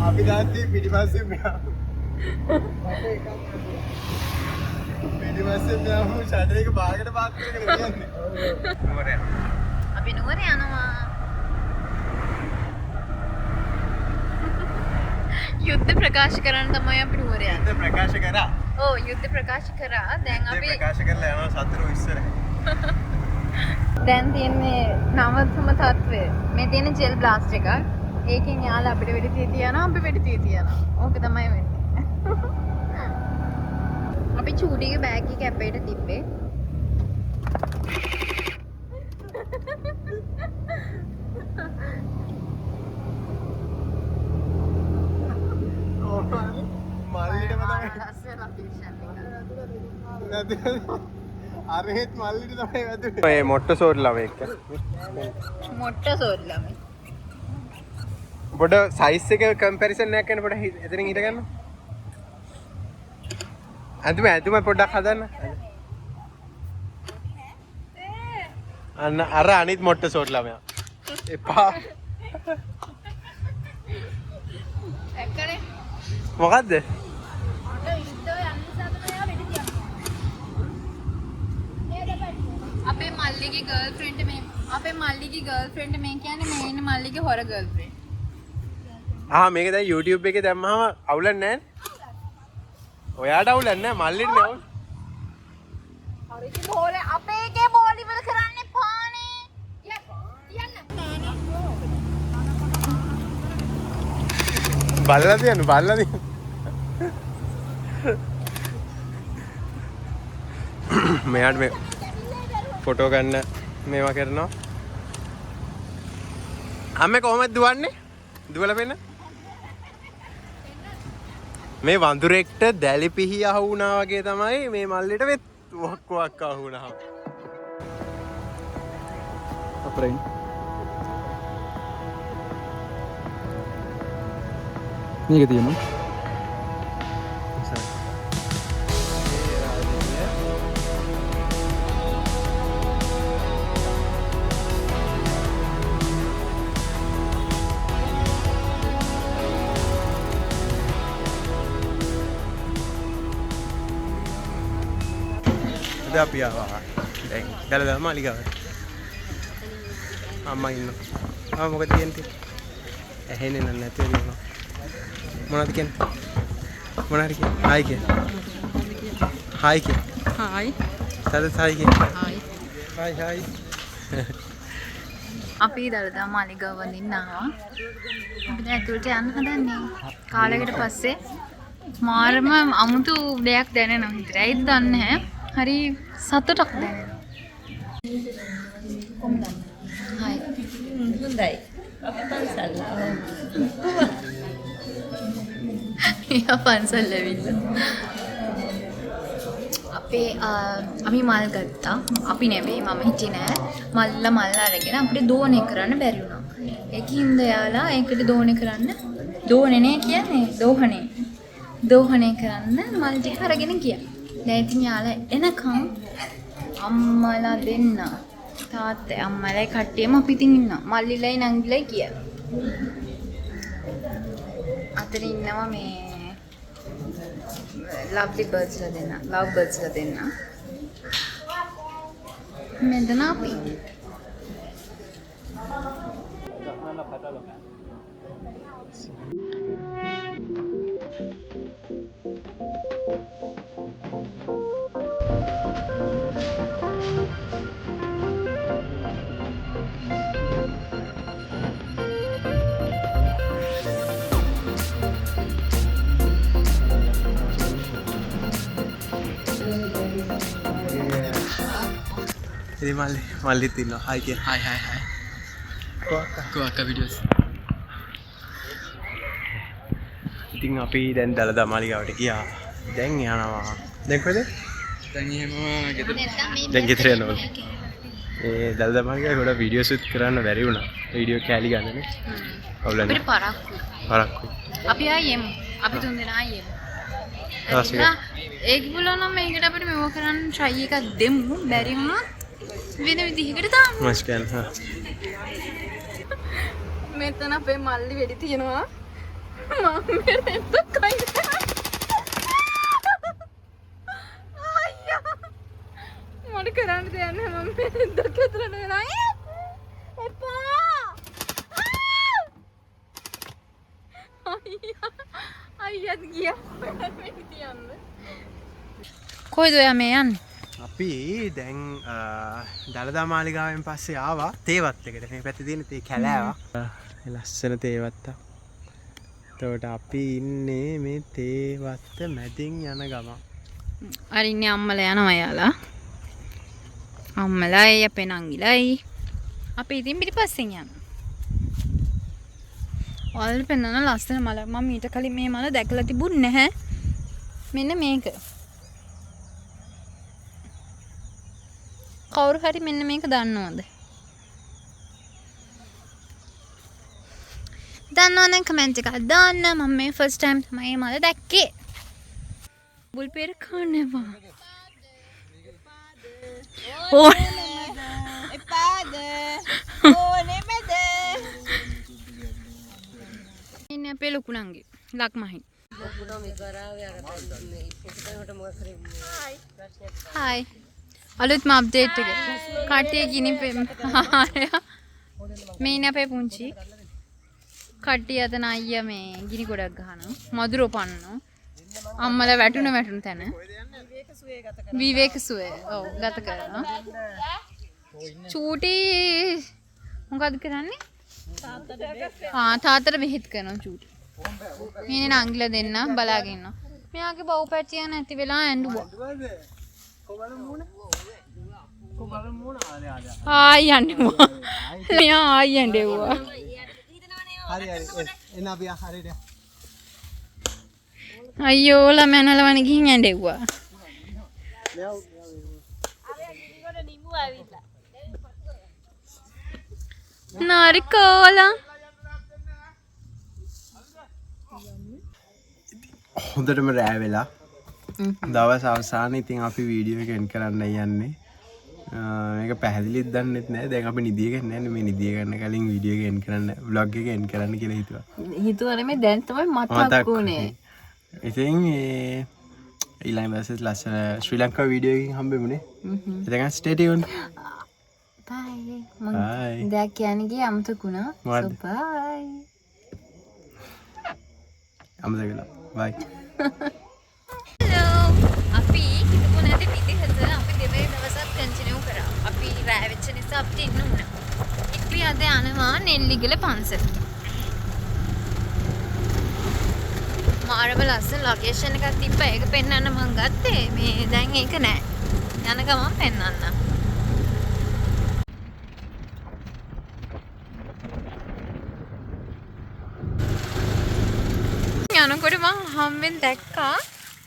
අපි දාන්නේ පිටිපස්සේ මෙහා. පිටිපස්සේ මෙහා ෂටර් එක බාගට පාත් කරගෙන යන්නේ. නුවර යනවා. අපි නුවර යනවා. යුද්ධ ප්‍රකාශ කරන්න තමයි අපි නුවර යන්නේ. යුද්ධ ප්‍රකාශ කරා. ඔව් යුද්ධ ප්‍රකාශ කරා. දැන් අපි ප්‍රකාශ කරලා යනවා සතුරු ඉස්සරහ. දැන් තියෙන්නේ නවතම තත්ත්වය. මේ තියෙන ජෙල් බ්ලාස්ට් එකක්. ඒකෙන් යාලා අපිට වෙඩි තිය තියනවා අපි වෙඩි තිය තියනවා. ඕක තමයි වෙන්නේ. අපි චූඩිගේ බෑග් එක අපේට තිබ්බේ. මල්ලිට තමයි ලස්සන ෆික්ෂන් එක. අරහෙත් මල්ලිට තමයි වැදුනේ. මේ මොට්ට සෝඩ් ළමෙක්. මොට්ට සෝඩ් ළමයි. පොඩ සයිස් එක කම්පැරිසන් එකක් කරන්න පොඩ එතනින් හිට ගන්න. ඇතුම පොඩ්ඩක් හදන්න. අන්න අර අනිත් මොට්ට සෝඩ් ළමයා. එපා. එක්කනේ. මොකද්ද? අපේ මල්ලිගේ ගර්ල්ෆ්‍රෙන්ඩ් මේ කියන්නේ මේ ඉන්න මල්ලිගේ හොර ගර්ල්ෆ්‍රෙන්ඩ්. මේක දැන් YouTube එකේ දැම්මම අවුලක් නැහැ. ඔයාට අවුලක් නැහැ මල්ලිට නේ අවුල. හරිද බෝලේ අපේ එකේ බෝලි වල කරන්න එපානේ. යන්න. බල්ලා තියන්න. මෙයාට මේ ෆොටෝ ගන්න මේවා කරනවා. අම්මේ කොහොමද දුවන්නේ? දුවලා පෙන්න. මේ වඳුරෙක්ට දැලි පිහි අහු වුණා වගේ තමයි මේ මල්ලිට වෙත් වක්ක් අහු වුණා. අපරෙන් මේක තියෙනවා. අපි ආවා දැන් දලදා මාලිගාවට. අම්මා ඉන්නවා. මොකද කියන්නේ? ඇහෙන්නේ නැත්තේ නේද? මොනවද කියන්නේ? මොනවාරි කියන්නේ? හායි කියන්නේ. හායි කියන්නේ. හායි. සරත් හායි කියන්නේ. හායි. හායි. අපි දලදා මාලිගාව වඳින්න ආවා. අපි දැන් ඇතුළට යන්න හදන්නේ. කාලයකට පස්සේ මාරම අමුතු දෙයක් දැනෙනවා හිතට. ඒත් දන්නේ නැහැ. හරි සතුටක් දැනෙනවා. හායි. හොඳයි. අපි පන්සල් ආවා. යා පන්සල් ඇවිල්ලා. අපි මල් ගත්තා. අපි නෙවෙයි මම හිටියේ නෑ. මල් අරගෙන අපිට දෝණය කරන්න බැරි වුණා. ඒකින්ද යාලා ඒකට දෝණය කරන්න දෝණනේ කියන්නේ දෝහණය කරන්න මල් ටික අරගෙන ගියා. දැන් ඉතින් යාලා එනකම් අම්මලා දෙන්න තාත්තේ අම්මලා කට්ටියම අපි ඉතින් ඉන්නවා. මල්ලිලයි නංගිලයි ගියා. අතන ඉන්නවා මේ ලව්ලි බර්ඩ්ස්ලා දෙන්න. මෙතන අපි ඉතින් මල්ලිත් ඉන්නවා. හායි කියන. හායි. කොක්ක වීඩියෝස්. ඉතින් අපි දැන් දලදා මාලිගාවට ගියා. දැන් යනවා. දැන් කොහෙද? දැන් ගෙදර යනවා. ඒ දලදා මාලිගාවේ ගොඩක් වීඩියෝ ෂූට් කරන්න බැරි වුණා. වීඩියෝ කැලි ගන්නනේ. අවුලන්නේ. අපිට පරක්කු. අපි ආයෙම. අපි තුන් දෙනා ආයෙම. ඒක බුලා නම් මේකට අපිට මෙව කරන්න try එකක් දෙමු. බැරි වුණා වෙන විදිහකට දාමු. මස්කන් මෙතන අපේ මල්ලි වෙඩි තියනවා. මම මෙතන කයි. අයියා. මොකද කරන්න දෙයක් නැහැ මම දෙක ඇතුළට වෙලා. එපා. අයියත් ගියා. වෙඩි තියන්න. කොයිද ඔයා මේ යන්නේ? අපි දැන් දළදා මාලිගාවෙන් පස්සේ ආවා තේවත් එකට. මේ පැත්තේ තියෙන තේ කැලෑව. ලස්සන තේවත්ත. එතකොට අපි ඉන්නේ මේ තේවත්ත මැදින් යන ගම. අර ඉන්නේ අම්මලා යනවා යාලා. අම්මලායි අපේ නංගිලායි. අපි ඉතින් පිටිපස්සෙන් යනවා. ඔයාලට පෙන්නන ලස්සන මල. මම ඊට කලින් මේ මල දැකලා තිබුණ නැහැ. මෙන්න මේක. කවුරු හරි මෙන්න මේක දන්නවද? දන්නවනම් කමෙන්ට් එකක් දාන්න. මම මේ ෆස්ට් ටයිම් තමයි මේ මල දැක්කේ. බුල් පෙර කන්නවා. එපාද ඕනේ මැද ඉන්නේ අපේ ලොකු නංගි ලක්මහි. හායි අලුත්ම අප්ඩේට් එක. කට්ටිය ගිනි මේ ඉන්නේ අපේ පුංචි. කට්ටිය අතන අයියා මේ ගිනි ගොඩක් ගහනවා. මధుර පන්නනවා. අම්මලා වැටුන තැන. විවේක සුවය. ඔව් ගත කරනවා. චූටි මොකද කරන්නේ? තාත්තට බෙහෙත් කරනවා චූටි. මේ නංගිලා දෙන්න බලාගෙන ඉන්නවා. මෙයාගේ බව් පැටිය නැති වෙලා ඇඬුවා. ආයි යන්නවා. මෙයා ආයි ඇඬෙව්වා. හරි එන්න අපි හරියට. අයියෝ ළමයා නලවන ගිහින් ඇඬෙව්වා. නාරිකෝලා හොඳටම රෑ වෙලා දවස් අවසානයේ ඉතින් අපි වීඩියෝ එක එන්ඩ් කරන්න යන්නේ. මේක පැහැදිලිත් දන්නෙත් නෑ. දැන් අපි නිදිය ගන්න යන්නේ. මේ නිදිය ගන්න කලින් වීඩියෝ එක එන්ඩ් කරන්න vlog එක එන්ඩ් කරන්න කියලා හිතුවා. හිතුවා නෙමෙයි දැන් තමයි මතක් වුනේ. ඉතින් ඊළඟ දවසේ ලස්සන ශ්‍රී ලංකා වීඩියෝ එකකින් හම්බෙමුනේ. ඉතින් stay tuned. බයි. Bye. මම දැන් කියන්නේ ගියේ අමතකුණා. මොකද්ද? So bye. අමතකලා. bye. හලෝ අපි හිතපු නැති විදිහට අපි දෙවෙනි දවසත් කන්ටිනියු කරා. අපි රෑ වෙච්ච නිසා අපිට ඉන්න උනා. අපි අද යනවා නෙල්ලිගල පන්සලට. මාරම ලස්සන ලොකේෂන් එකක් තිබ්බා. ඒක පෙන්වන්න මං ගත්තේ. මේ දැන් ඒක නෑ. යන ගමන් පෙන්වන්න. යනකොට මං හම්බෙන් දැක්කා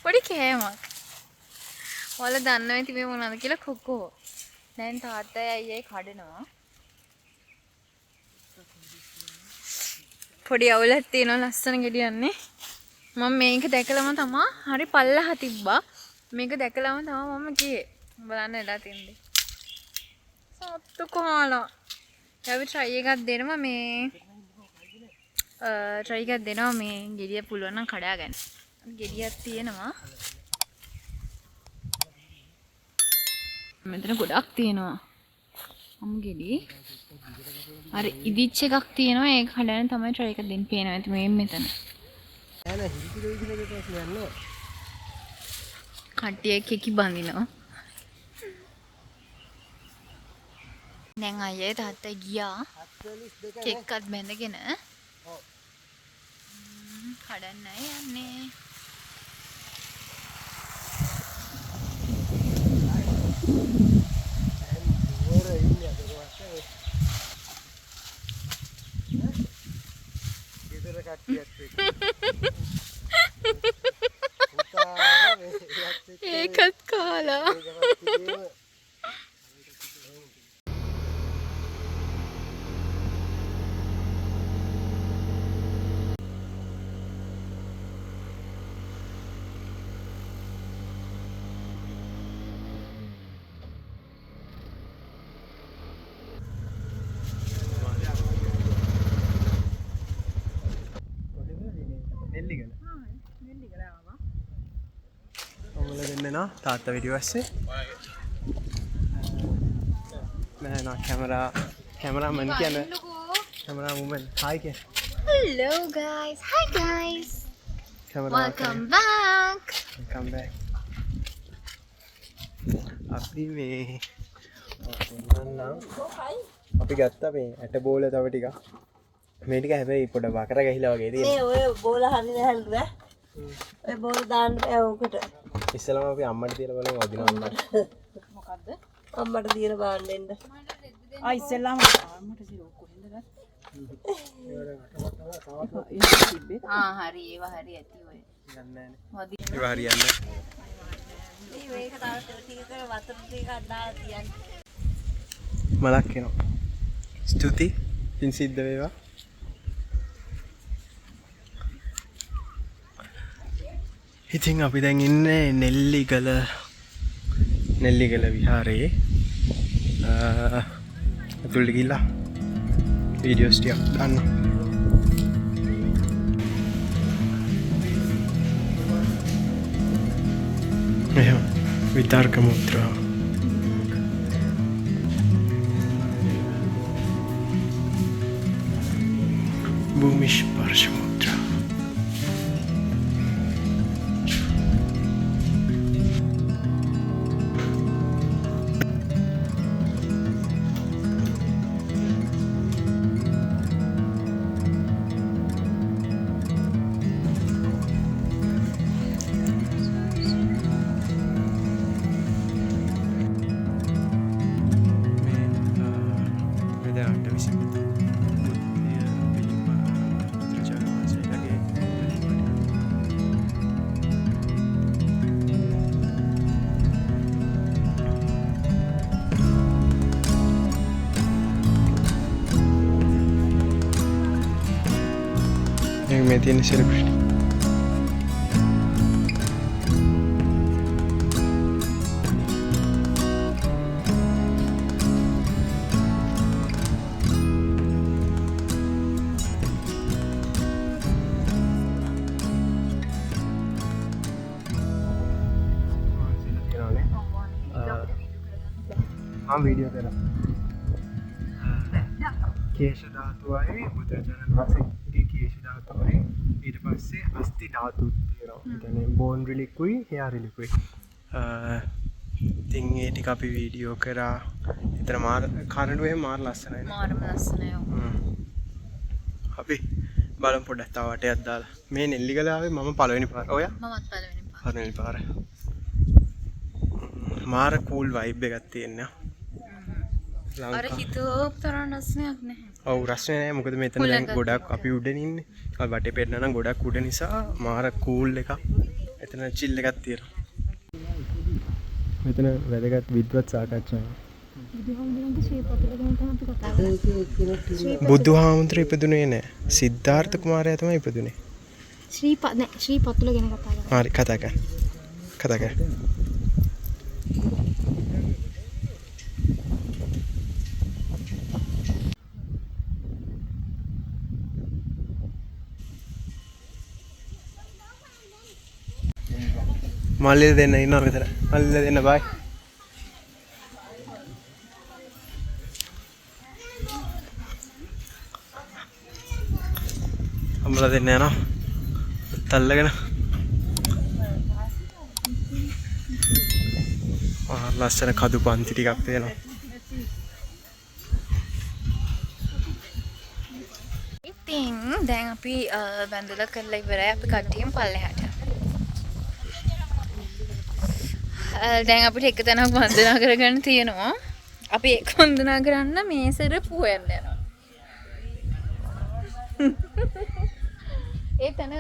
පොඩි කෑමක්. ඔයාලා දන්නව ඇති මේ මොනවද කියලා කොකෝ. දැන් තාත්තයි අයියයි කඩනවා. පොඩි අවුලක් තියෙනවා ලස්සන ගෙඩියන්නේ. මම මේක දැකලම තමයි හරි පල්ලහ තිබ්බා. මේක දැකලම තමයි මම ගියේ. බලන්න එලා තින්දේ. සත්තු කොහාලා. අපි try එකක් දෙනවා මේ try එකක් දෙනවා මේ ගෙඩිය පුළුවන් නම් කඩා ගන්න. ගෙඩියක් තියෙනවා. මෙතන ගොඩක් තියෙනවා. ගෙඩි. අර ඉදිච්ච එකක් තියෙනවා. ඒක කඩන්න තමයි try එකක් දෙන්න පේනවා. ඇති මේ මෙතන. කට්ටිය කෙකි බඳිනවා. දැන් අයියේ තාත්තා ගියා. කෙක්කත් බැඳගෙන. කඩන්නයි යන්නේ. ඒකත් කාලා. වෙනවා තාත්තා වීඩියෝ ඇස්සේ. නෑ කැමරාමන් කියන්නේ කැමරා වුමන් hi කිය. Hello guys. Hi guys. Camera Welcome back. welcome back. අපි මේ අපි ගත්තා මේ ඇට බෝල තව ටිකක්. මේ ටික හැබැයි පොඩ වකර ගහිලා වගේ තියෙනවා. මේ ඔය බෝල හරින හැල්ලුව. ඔය බෝල දාන්න බෑ ඕකට. ඉස්සෙල්ලාම අපි අම්මට තියලා බලමු වදිනවා අම්මට. මොකද්ද? අම්මට දීලා බාන්න දෙන්න. ඉස්සෙල්ලාම අම්මට සිරෝ කොහෙන්ද ගත්තේ? හරි ඒවා හරි ඇති ඔය. දන්නේ නැහැ. ඒවා හරියන්නේ. මේක තාම ටික වතුර ටිකක් දාලා තියන්න. මලක් එනවා. ස්තුති. පින් සිද්ධ වේවා. ඉතින් අපි දැන් ඉන්නේ නෙල්ලිගල විහාරයේ ඇතුළට ගිහිල්ලා වීඩියෝස් ටිකක් ගන්න. එහෙනම් විතර්ක මුද්‍රාව භූමි ස්පර්ශ මුද්‍රා में तीन सेलिब्रिटी हाँ वीडियो करा केश धातुवයි බුදුරජාණන් වහන්සේගේ කේශ ධාතුවයි ඊට පස්සේ අස්ථි ධාතුත් තියෙනවා. ඒ කියන්නේ බෝන් රිලිකුයි හෙයා රිලිකුයි. ඉතින් ඒ ටික අපි වීඩියෝ කරා. ඒතර මාර කනඩුවේ මාර ලස්සනයි. මාරම ලස්සනයි. අපි බලමු පොඩ්ඩක් තව වටයක් දාලා. මේ නෙල්ලිගල ආවේ මම පළවෙනි පාර. ඔයා? මමත් පළවෙනි පාර. මාර කූල් වයිබ් එකක් තියෙනවා. අර හිතුවොත් තරම් රසයක් නැහැ. ඔව් රසය නැහැ. මොකද මෙතන දැන් ගොඩක් අපි උඩින් ඉන්නේ. අපි වටේ පෙන්නන නම් ගොඩක් උඩ නිසා මාර කූල් එකක්. එතන චිල් එකක් තියෙනවා. මෙතන වැදගත් විද්වත් සාකච්ඡාවක්. බුදුහාමුදුරුවෝ ඉපදුනේ නැහැ. සිද්ධාර්ථ කුමාරයා තමයි ඉපදුනේ. ශ්‍රී පතුල ගැන කතා කරා. හරි කතා කරන්න. මල්ලිල දෙන්න ඉන්නවා මෙතන. මල්ලිල දෙන්න බයි. අම්මලා දෙන්න යනවා. තල්ලගෙන. ලස්සන කදු පන්ති ටිකක් තියෙනවා. ඉතින් දැන් අපි බැඳලා කරලා ඉවරයි. අපි කට්ටියම පල්ලෙහාට. දැන් අපිට එක තැනක් වන්දනා කරගන්න තියෙනවා. අපි ඒක වන්දනා කරන්න මේසෙර පුවෙන්න යනවා. ඒ තැන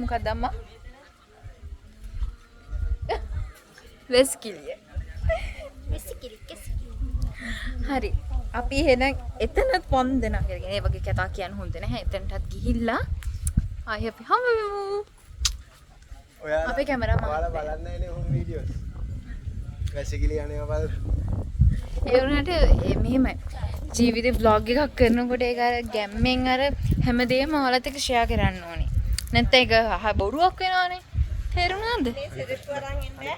මොකද්ද? අම්මා? වෙස්කිලිය. හරි. අපි එහෙනම් එතනත් වන්දනා කරගෙන ඒ වගේ කතා කියන්න හොඳ නැහැ. එතනටත් ගිහිල්ලා ආයෙ අපි හම්බ වෙමු. අපේ කැමරාමන් ඔයාලා බලන්නේ නේ හොම් වීඩියෝස්. වැසිකිලි යනවා බලන්න. ඒ වුණාට මෙහෙමයි. ජීවිතේ vlog එකක් කරනකොට ඒක අර ගැම්මෙන් අර හැමදේම ඔයාලත් එක්ක share කරන්න ඕනේ. නැත්නම් ඒක බොරුවක් වෙනවනේ. තේරුණාද? සිරිප්පු අරන් එන්න.